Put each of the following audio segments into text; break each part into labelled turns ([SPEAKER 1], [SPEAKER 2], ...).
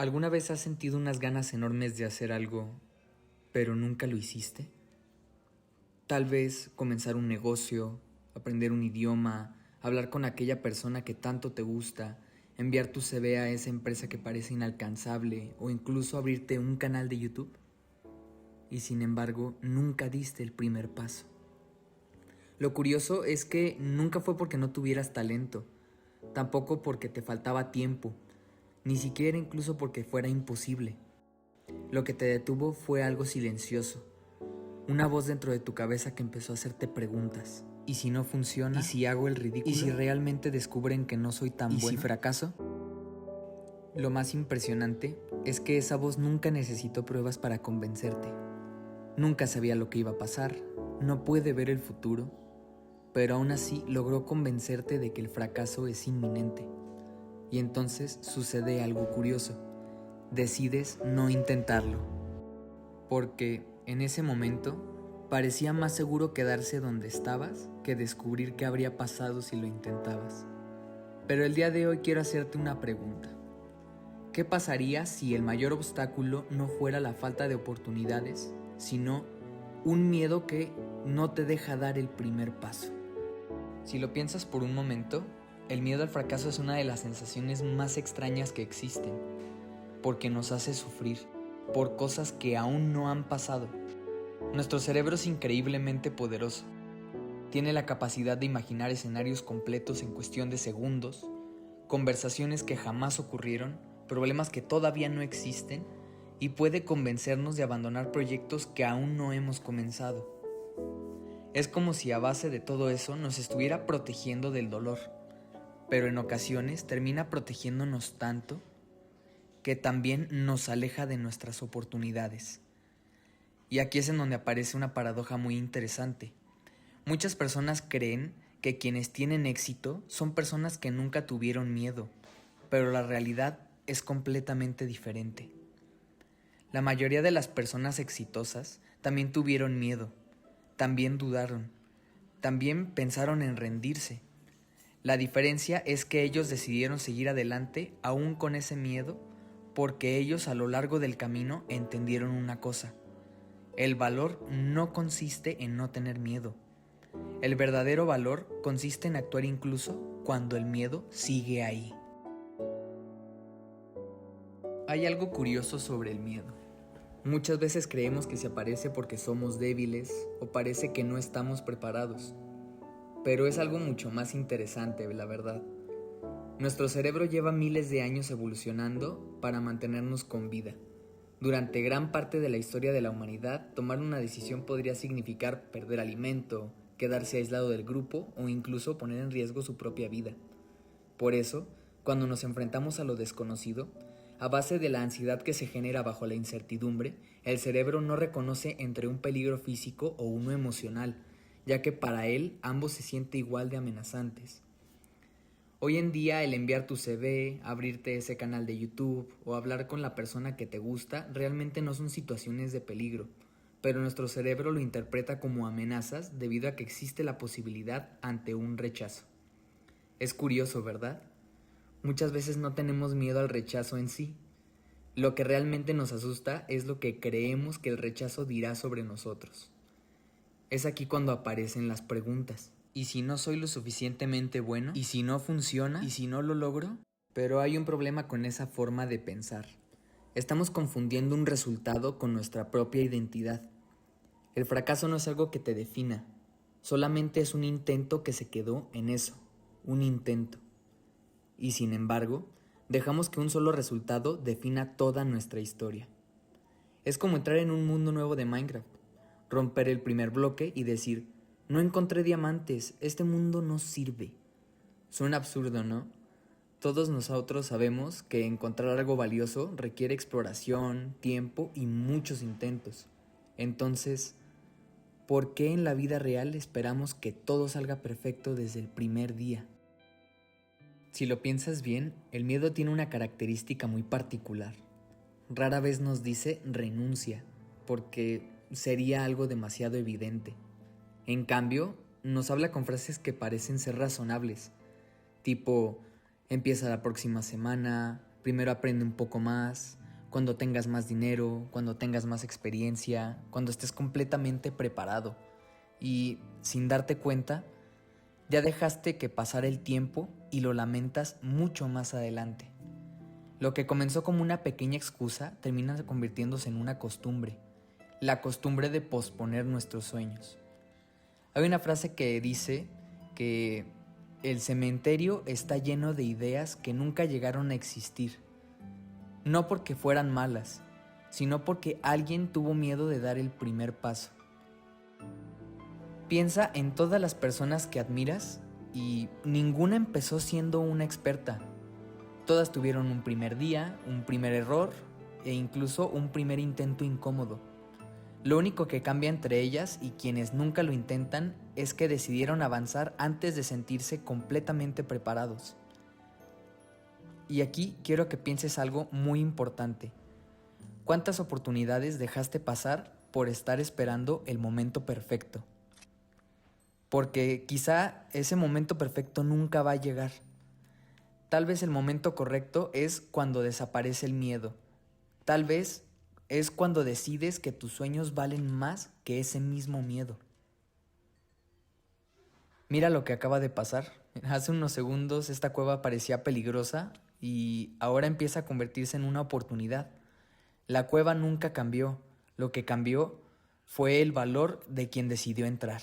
[SPEAKER 1] ¿Alguna vez has sentido unas ganas enormes de hacer algo, pero nunca lo hiciste? Tal vez comenzar un negocio, aprender un idioma, hablar con aquella persona que tanto te gusta, enviar tu CV a esa empresa que parece inalcanzable o incluso abrirte un canal de YouTube. Y sin embargo, nunca diste el primer paso. Lo curioso es que nunca fue porque no tuvieras talento, tampoco porque te faltaba tiempo, ni siquiera incluso porque fuera imposible. Lo que te detuvo fue algo silencioso, una voz dentro de tu cabeza que empezó a hacerte preguntas. ¿Y si no funciona? ¿Y si hago el ridículo? ¿Y si realmente descubren que no soy tan bueno? ¿Y si fracaso? Lo más impresionante es que esa voz nunca necesitó pruebas para convencerte. Nunca sabía lo que iba a pasar, no puede ver el futuro, pero aún así logró convencerte de que el fracaso es inminente. Y entonces sucede algo curioso. Decides no intentarlo, porque en ese momento parecía más seguro quedarse donde estabas que descubrir qué habría pasado si lo intentabas. Pero el día de hoy quiero hacerte una pregunta. ¿Qué pasaría si el mayor obstáculo no fuera la falta de oportunidades, sino un miedo que no te deja dar el primer paso? Si lo piensas por un momento, el miedo al fracaso es una de las sensaciones más extrañas que existen, porque nos hace sufrir por cosas que aún no han pasado. Nuestro cerebro es increíblemente poderoso. Tiene la capacidad de imaginar escenarios completos en cuestión de segundos, conversaciones que jamás ocurrieron, problemas que todavía no existen, y puede convencernos de abandonar proyectos que aún no hemos comenzado. Es como si a base de todo eso nos estuviera protegiendo del dolor, pero en ocasiones termina protegiéndonos tanto que también nos aleja de nuestras oportunidades. Y aquí es en donde aparece una paradoja muy interesante. Muchas personas creen que quienes tienen éxito son personas que nunca tuvieron miedo, pero la realidad es completamente diferente. La mayoría de las personas exitosas también tuvieron miedo, también dudaron, también pensaron en rendirse. La diferencia es que ellos decidieron seguir adelante aún con ese miedo, porque ellos a lo largo del camino entendieron una cosa: el valor no consiste en no tener miedo. El verdadero valor consiste en actuar incluso cuando el miedo sigue ahí. Hay algo curioso sobre el miedo. Muchas veces creemos que se aparece porque somos débiles o parece que no estamos preparados. Pero es algo mucho más interesante, la verdad. Nuestro cerebro lleva miles de años evolucionando para mantenernos con vida. Durante gran parte de la historia de la humanidad, tomar una decisión podría significar perder alimento, quedarse aislado del grupo o incluso poner en riesgo su propia vida. Por eso, cuando nos enfrentamos a lo desconocido, a base de la ansiedad que se genera bajo la incertidumbre, el cerebro no reconoce entre un peligro físico o uno emocional, ya que para él ambos se sienten igual de amenazantes. Hoy en día el enviar tu CV, abrirte ese canal de YouTube o hablar con la persona que te gusta realmente no son situaciones de peligro, pero nuestro cerebro lo interpreta como amenazas debido a que existe la posibilidad ante un rechazo. Es curioso, ¿verdad? Muchas veces no tenemos miedo al rechazo en sí. Lo que realmente nos asusta es lo que creemos que el rechazo dirá sobre nosotros. Es aquí cuando aparecen las preguntas. ¿Y si no soy lo suficientemente bueno? ¿Y si no funciona? ¿Y si no lo logro? Pero hay un problema con esa forma de pensar. Estamos confundiendo un resultado con nuestra propia identidad. El fracaso no es algo que te defina, solamente es un intento que se quedó en eso, un intento. Y sin embargo, dejamos que un solo resultado defina toda nuestra historia. Es como entrar en un mundo nuevo de Minecraft, romper el primer bloque y decir: no encontré diamantes, este mundo no sirve. Suena absurdo, ¿no? Todos nosotros sabemos que encontrar algo valioso requiere exploración, tiempo y muchos intentos. Entonces, ¿por qué en la vida real esperamos que todo salga perfecto desde el primer día? Si lo piensas bien, el miedo tiene una característica muy particular. Rara vez nos dice renuncia, porque sería algo demasiado evidente. En cambio, nos habla con frases que parecen ser razonables, tipo: empieza la próxima semana, primero aprende un poco más, cuando tengas más dinero, cuando tengas más experiencia, cuando estés completamente preparado. Y sin darte cuenta, ya dejaste que pasara el tiempo y lo lamentas mucho más adelante. Lo que comenzó como una pequeña excusa termina convirtiéndose en una costumbre, la costumbre de posponer nuestros sueños. Hay una frase que dice que el cementerio está lleno de ideas que nunca llegaron a existir, no porque fueran malas, sino porque alguien tuvo miedo de dar el primer paso. Piensa en todas las personas que admiras y ninguna empezó siendo una experta. Todas tuvieron un primer día, un primer error e incluso un primer intento incómodo. Lo único que cambia entre ellas y quienes nunca lo intentan es que decidieron avanzar antes de sentirse completamente preparados. Y aquí quiero que pienses algo muy importante. ¿Cuántas oportunidades dejaste pasar por estar esperando el momento perfecto? Porque quizá ese momento perfecto nunca va a llegar. Tal vez el momento correcto es cuando desaparece el miedo. Tal vez es cuando decides que tus sueños valen más que ese mismo miedo. Mira lo que acaba de pasar. Hace unos segundos esta cueva parecía peligrosa y ahora empieza a convertirse en una oportunidad. La cueva nunca cambió. Lo que cambió fue el valor de quien decidió entrar.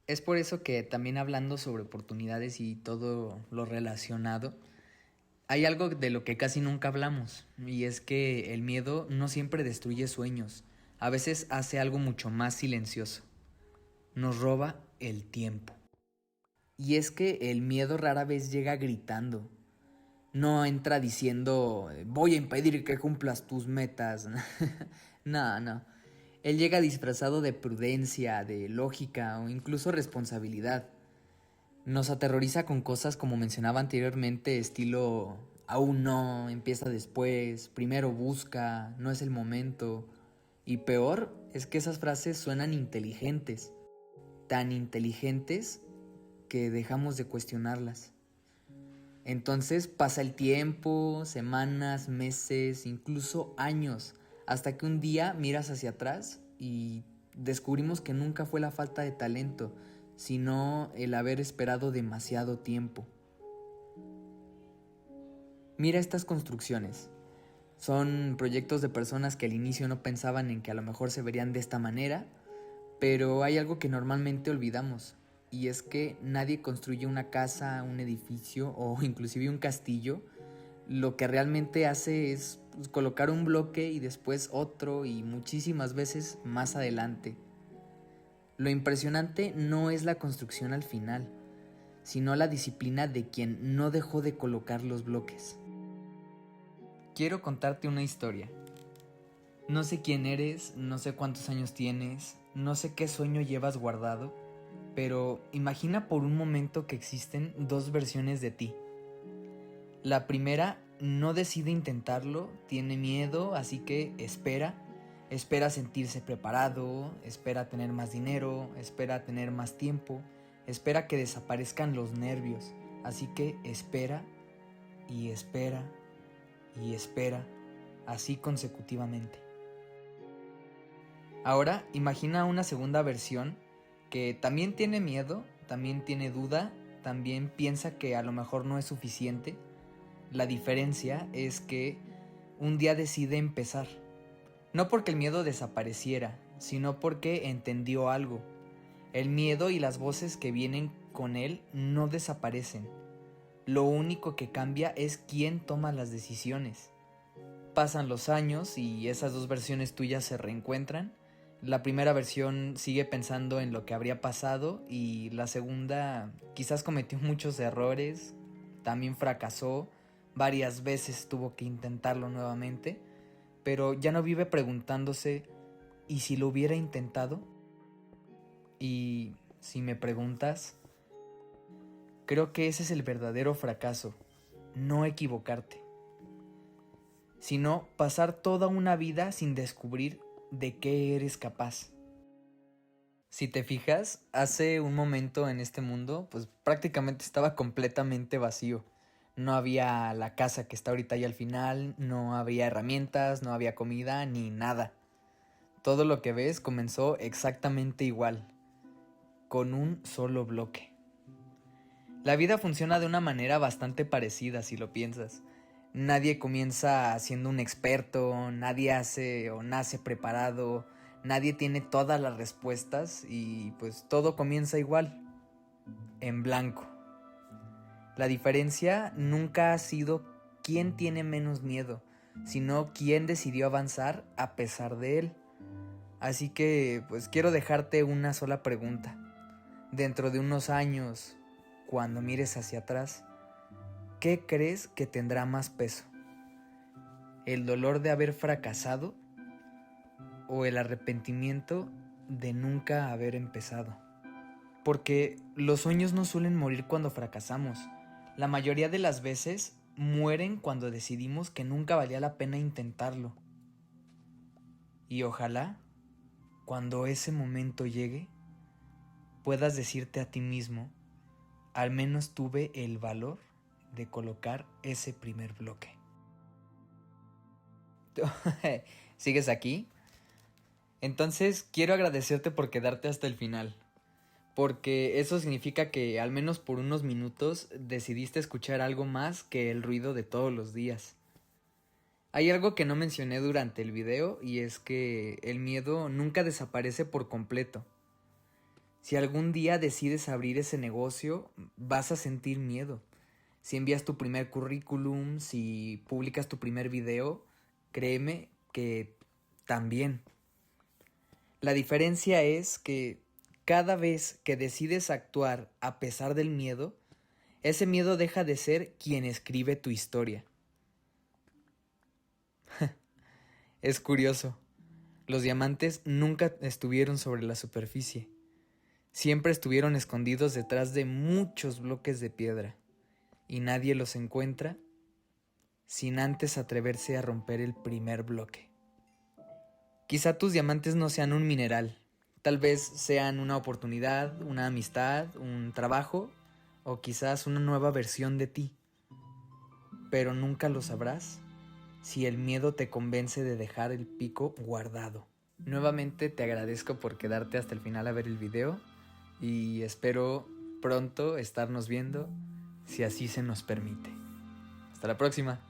[SPEAKER 1] Es por eso que también hablando sobre oportunidades y todo lo relacionado, hay algo de lo que casi nunca hablamos, y es que el miedo no siempre destruye sueños, a veces hace algo mucho más silencioso. Nos roba el tiempo. Y es que el miedo rara vez llega gritando. No entra diciendo, voy a impedir que cumplas tus metas. No, no. Él llega disfrazado de prudencia, de lógica o incluso responsabilidad. Nos aterroriza con cosas como mencionaba anteriormente, estilo, aún no, empieza después, primero busca, no es el momento. Y peor es que esas frases suenan inteligentes, tan inteligentes que dejamos de cuestionarlas. Entonces pasa el tiempo, semanas, meses, incluso años, hasta que un día miras hacia atrás y descubrimos que nunca fue la falta de talento, sino el haber esperado demasiado tiempo. Mira estas construcciones. Son proyectos de personas que al inicio no pensaban en que a lo mejor se verían de esta manera, pero hay algo que normalmente olvidamos, y es que nadie construye una casa, un edificio o inclusive un castillo. Lo que realmente hace es colocar un bloque y después otro y muchísimas veces más adelante. Lo impresionante no es la construcción al final, sino la disciplina de quien no dejó de colocar los bloques. Quiero contarte una historia. No sé quién eres, no sé cuántos años tienes, no sé qué sueño llevas guardado, pero imagina por un momento que existen dos versiones de ti. La primera no decide intentarlo, tiene miedo, así que espera sentirse preparado, espera tener más dinero, espera tener más tiempo, espera que desaparezcan los nervios, así que espera y espera y espera, así consecutivamente. Ahora imagina una segunda versión que también tiene miedo, también tiene duda, también piensa que a lo mejor no es suficiente. La diferencia es que un día decide empezar. No porque el miedo desapareciera, sino porque entendió algo. El miedo y las voces que vienen con él no desaparecen. Lo único que cambia es quién toma las decisiones. Pasan los años y esas dos versiones tuyas se reencuentran. La primera versión sigue pensando en lo que habría pasado y la segunda quizás cometió muchos errores, también fracasó, varias veces tuvo que intentarlo nuevamente, pero ya no vive preguntándose ¿y si lo hubiera intentado? Y si me preguntas, creo que ese es el verdadero fracaso, no equivocarte, sino pasar toda una vida sin descubrir de qué eres capaz. Si te fijas, hace un momento en este mundo, pues prácticamente estaba completamente vacío. No había la casa que está ahorita ahí al final, no había herramientas, no había comida, ni nada. Todo lo que ves comenzó exactamente igual, con un solo bloque. La vida funciona de una manera bastante parecida si lo piensas. Nadie comienza siendo un experto, nadie hace o nace preparado, nadie tiene todas las respuestas y pues todo comienza igual, en blanco. La diferencia nunca ha sido quién tiene menos miedo, sino quién decidió avanzar a pesar de él. Así que pues quiero dejarte una sola pregunta. Dentro de unos años, cuando mires hacia atrás, ¿qué crees que tendrá más peso? ¿El dolor de haber fracasado o el arrepentimiento de nunca haber empezado? Porque los sueños no suelen morir cuando fracasamos. La mayoría de las veces mueren cuando decidimos que nunca valía la pena intentarlo. Y ojalá, cuando ese momento llegue, puedas decirte a ti mismo, al menos tuve el valor de colocar ese primer bloque. ¿Sigues aquí? Entonces quiero agradecerte por quedarte hasta el final, porque eso significa que al menos por unos minutos decidiste escuchar algo más que el ruido de todos los días. Hay algo que no mencioné durante el video y es que el miedo nunca desaparece por completo. Si algún día decides abrir ese negocio, vas a sentir miedo. Si envías tu primer currículum, si publicas tu primer video, créeme que también. La diferencia es que cada vez que decides actuar a pesar del miedo, ese miedo deja de ser quien escribe tu historia. Es curioso, los diamantes nunca estuvieron sobre la superficie. Siempre estuvieron escondidos detrás de muchos bloques de piedra, y nadie los encuentra sin antes atreverse a romper el primer bloque. Quizá tus diamantes no sean un mineral, tal vez sean una oportunidad, una amistad, un trabajo o quizás una nueva versión de ti, pero nunca lo sabrás si el miedo te convence de dejar el pico guardado. Nuevamente te agradezco por quedarte hasta el final a ver el video y espero pronto estarnos viendo si así se nos permite. Hasta la próxima.